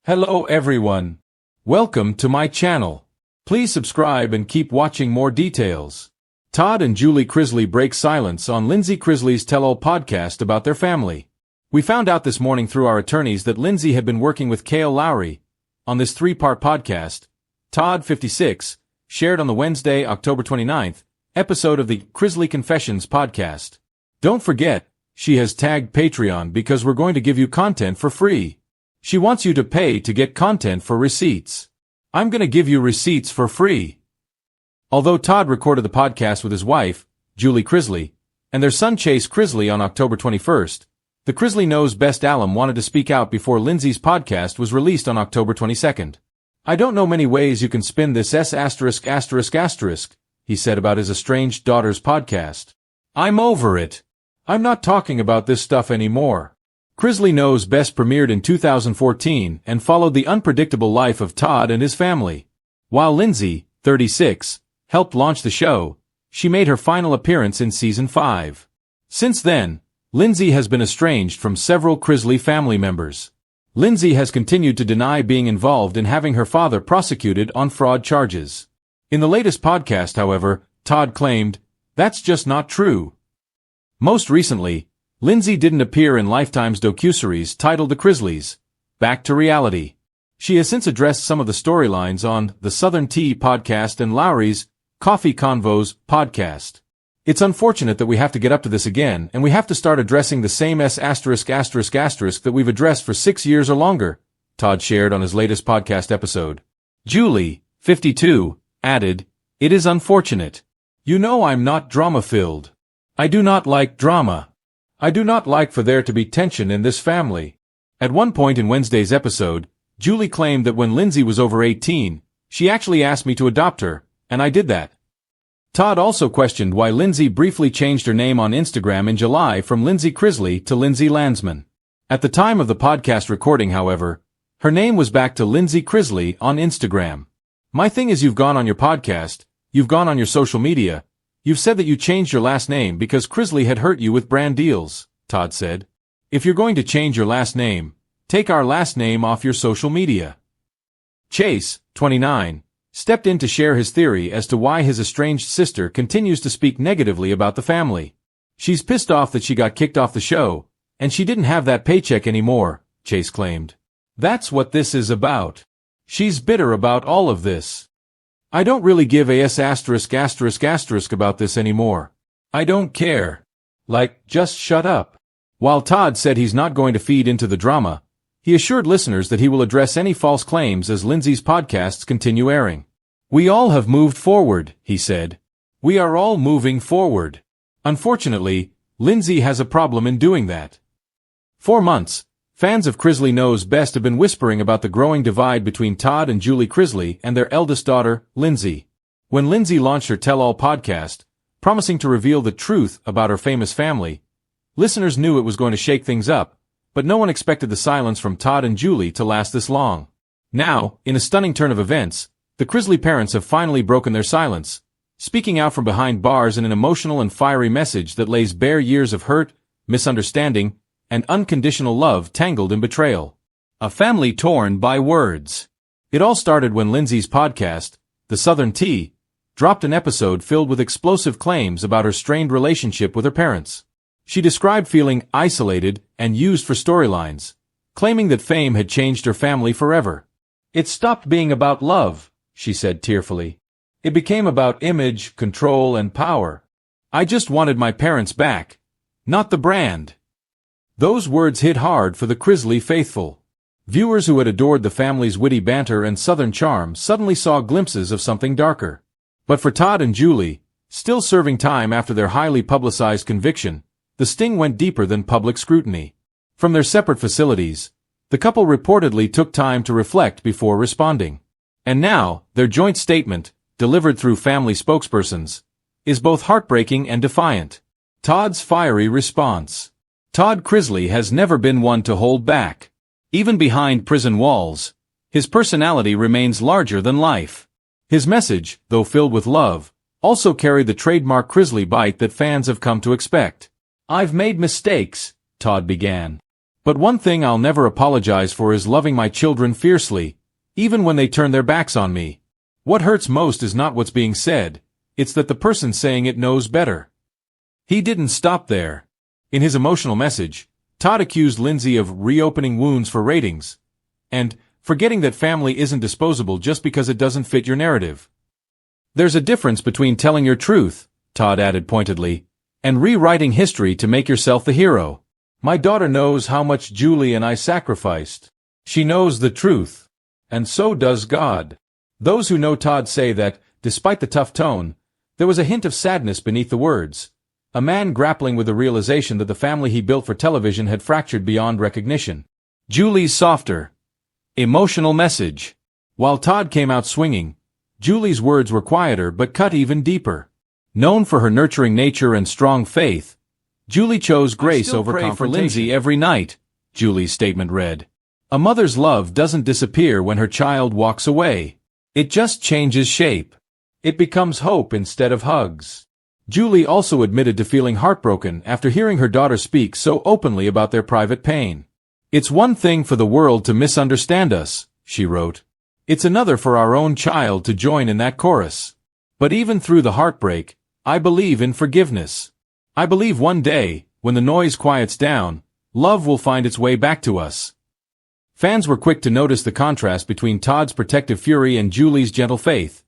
Hello everyone. Welcome to my channel. Please subscribe and keep watching more details. Todd and Julie Chrisley break silence on Lindsie Chrisley's tell-all podcast about their family. We found out this morning through our attorneys that Lindsie had been working with Kale Lowry on this three-part podcast, Todd 56, shared on the Wednesday, October 29th, episode of the Chrisley Confessions podcast. Don't forget, she has tagged Patreon because we're going to give you content for free. She wants you to pay to get content for receipts. I'm gonna give you receipts for free. Although Todd recorded the podcast with his wife, Julie Chrisley, and their son Chase Chrisley on October 21st, the Chrisley Knows Best alum wanted to speak out before Lindsie's podcast was released on October 22nd. I don't know many ways you can spin this *****, he said about his estranged daughter's podcast. I'm over it. I'm not talking about this stuff anymore. Chrisley Knows Best premiered in 2014 and followed the unpredictable life of Todd and his family. While Lindsie, 36, helped launch the show, she made her final appearance in Season 5. Since then, Lindsie has been estranged from several Chrisley family members. Lindsie has continued to deny being involved in having her father prosecuted on fraud charges. In the latest podcast, however, Todd claimed, "That's just not true." Most recently, Lindsie didn't appear in Lifetime's docuseries titled The Chrisleys, Back to Reality. She has since addressed some of the storylines on the Southern Tea podcast and Lowry's Coffee Convos podcast. It's unfortunate that we have to get up to this again, and we have to start addressing the same that we've addressed for 6 years or longer, Todd shared on his latest podcast episode. Julie, 52, added, "It is unfortunate. You know I'm not drama-filled. I do not like drama. I do not like for there to be tension in this family." At one point in Wednesday's episode, Julie claimed that when Lindsie was over 18, she actually asked me to adopt her, and I did that. Todd also questioned why Lindsie briefly changed her name on Instagram in July from Lindsie Chrisley to Lindsie Landsman. At the time of the podcast recording, however, her name was back to Lindsie Chrisley on Instagram. My thing is, you've gone on your podcast, you've gone on your social media, you've said that you changed your last name because Chrisley had hurt you with brand deals, Todd said. If you're going to change your last name, take our last name off your social media. Chase, 29, stepped in to share his theory as to why his estranged sister continues to speak negatively about the family. She's pissed off that she got kicked off the show, and she didn't have that paycheck anymore, Chase claimed. That's what this is about. She's bitter about all of this. I don't really give a **** about this anymore. I don't care. Like, just shut up. While Todd said he's not going to feed into the drama, he assured listeners that he will address any false claims as Lindsie's podcasts continue airing. We all have moved forward, he said. We are all moving forward. Unfortunately, Lindsie has a problem in doing that. For months, fans of Chrisley Knows Best have been whispering about the growing divide between Todd and Julie Chrisley and their eldest daughter, Lindsie. When Lindsie launched her tell-all podcast, promising to reveal the truth about her famous family, listeners knew it was going to shake things up, but no one expected the silence from Todd and Julie to last this long. Now, in a stunning turn of events, the Chrisley parents have finally broken their silence, speaking out from behind bars in an emotional and fiery message that lays bare years of hurt, misunderstanding, and unconditional love tangled in betrayal. A family torn by words. It all started when Lindsie's podcast, The Southern Tea, dropped an episode filled with explosive claims about her strained relationship with her parents. She described feeling isolated and used for storylines, claiming that fame had changed her family forever. It stopped being about love, she said tearfully. It became about image, control, and power. I just wanted my parents back, not the brand. Those words hit hard for the Chrisley faithful. Viewers who had adored the family's witty banter and southern charm suddenly saw glimpses of something darker. But for Todd and Julie, still serving time after their highly publicized conviction, the sting went deeper than public scrutiny. From their separate facilities, the couple reportedly took time to reflect before responding. And now, their joint statement, delivered through family spokespersons, is both heartbreaking and defiant. Todd's fiery response. Todd Chrisley has never been one to hold back. Even behind prison walls, his personality remains larger than life. His message, though filled with love, also carried the trademark Chrisley bite that fans have come to expect. I've made mistakes, Todd began. But one thing I'll never apologize for is loving my children fiercely, even when they turn their backs on me. What hurts most is not what's being said, it's that the person saying it knows better." He didn't stop there. In his emotional message, Todd accused Lindsie of reopening wounds for ratings, and forgetting that family isn't disposable just because it doesn't fit your narrative. "There's a difference between telling your truth," Todd added pointedly, "and rewriting history to make yourself the hero. My daughter knows how much Julie and I sacrificed. She knows the truth. And so does God." Those who know Todd say that, despite the tough tone, there was a hint of sadness beneath the words. A man grappling with the realization that the family he built for television had fractured beyond recognition. Julie's softer, emotional message. While Todd came out swinging, Julie's words were quieter but cut even deeper. Known for her nurturing nature and strong faith, Julie chose grace over confrontation. "I still pray for Lindsie every night," Julie's statement read. "A mother's love doesn't disappear when her child walks away. It just changes shape. It becomes hope instead of hugs." Julie also admitted to feeling heartbroken after hearing her daughter speak so openly about their private pain. "It's one thing for the world to misunderstand us," she wrote. "It's another for our own child to join in that chorus. But even through the heartbreak, I believe in forgiveness. I believe one day, when the noise quiets down, love will find its way back to us." Fans were quick to notice the contrast between Todd's protective fury and Julie's gentle faith.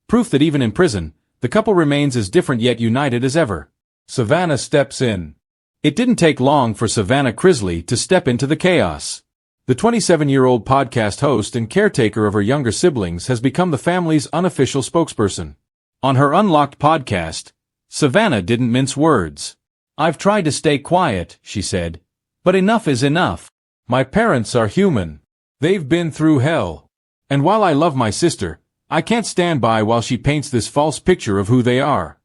Proof that even in prison, the couple remains as different yet united as ever. Savannah steps in. It didn't take long for Savannah Chrisley to step into the chaos. The 27-year-old podcast host and caretaker of her younger siblings has become the family's unofficial spokesperson. On her Unlocked podcast, Savannah didn't mince words. "I've tried to stay quiet," she said, "but enough is enough. My parents are human. They've been through hell. And while I love my sister, I can't stand by while she paints this false picture of who they are."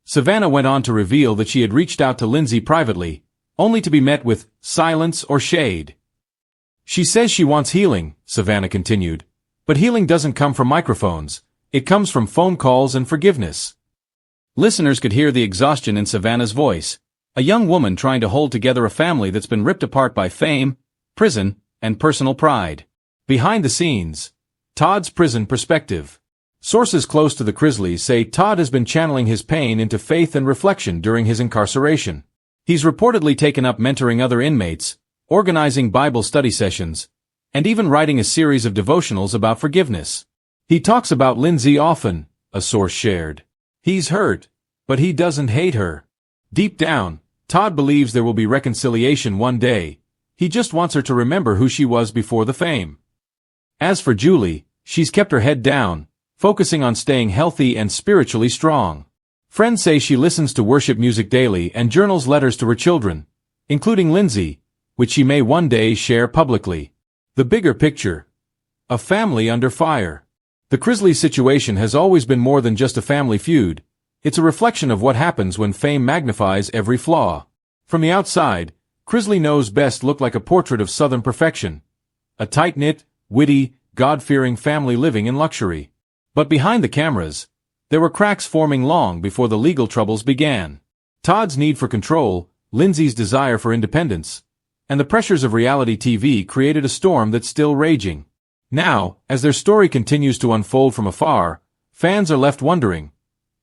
Savannah went on to reveal that she had reached out to Lindsie privately, only to be met with silence or shade. "She says she wants healing," Savannah continued, "but healing doesn't come from microphones, it comes from phone calls and forgiveness." Listeners could hear the exhaustion in Savannah's voice, a young woman trying to hold together a family that's been ripped apart by fame, prison, and personal pride. Behind the scenes, Todd's prison perspective. Sources close to the Chrisleys say Todd has been channeling his pain into faith and reflection during his incarceration. He's reportedly taken up mentoring other inmates, organizing Bible study sessions, and even writing a series of devotionals about forgiveness. He talks about Lindsie often, a source shared. "He's hurt, but he doesn't hate her. Deep down, Todd believes there will be reconciliation one day. He just wants her to remember who she was before the fame." As for Julie, she's kept her head down, focusing on staying healthy and spiritually strong. Friends say she listens to worship music daily and journals letters to her children, including Lindsie, which she may one day share publicly. The bigger picture. A family under fire. The Chrisley situation has always been more than just a family feud. It's a reflection of what happens when fame magnifies every flaw. From the outside, Chrisley Knows Best looked like a portrait of Southern perfection. A tight-knit, witty, God-fearing family living in luxury. But behind the cameras, there were cracks forming long before the legal troubles began. Todd's need for control, Lindsie's desire for independence, and the pressures of reality TV created a storm that's still raging. Now, as their story continues to unfold from afar, fans are left wondering,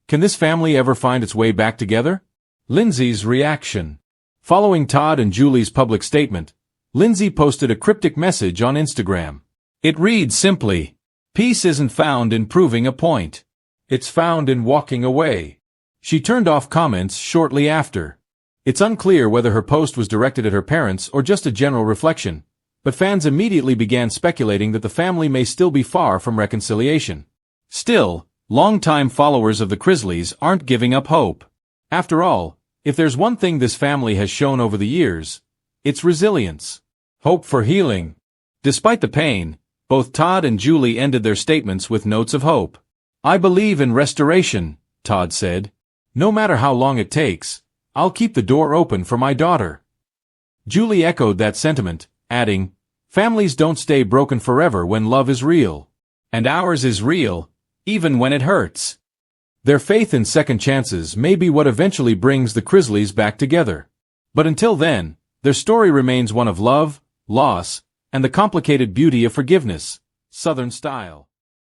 can this family ever find its way back together? Lindsie's reaction. Following Todd and Julie's public statement, Lindsie posted a cryptic message on Instagram. It reads simply, "Peace isn't found in proving a point. It's found in walking away." She turned off comments shortly after. It's unclear whether her post was directed at her parents or just a general reflection, but fans immediately began speculating that the family may still be far from reconciliation. Still, longtime followers of the Chrisleys aren't giving up hope. After all, if there's one thing this family has shown over the years, it's resilience. Hope for healing. Despite the pain, both Todd and Julie ended their statements with notes of hope. "I believe in restoration," Todd said. "No matter how long it takes, I'll keep the door open for my daughter." Julie echoed that sentiment, adding, "Families don't stay broken forever when love is real. And ours is real, even when it hurts." Their faith in second chances may be what eventually brings the Chrisleys back together. But until then, Their story remains one of love, loss, and the complicated beauty of forgiveness, Southern style.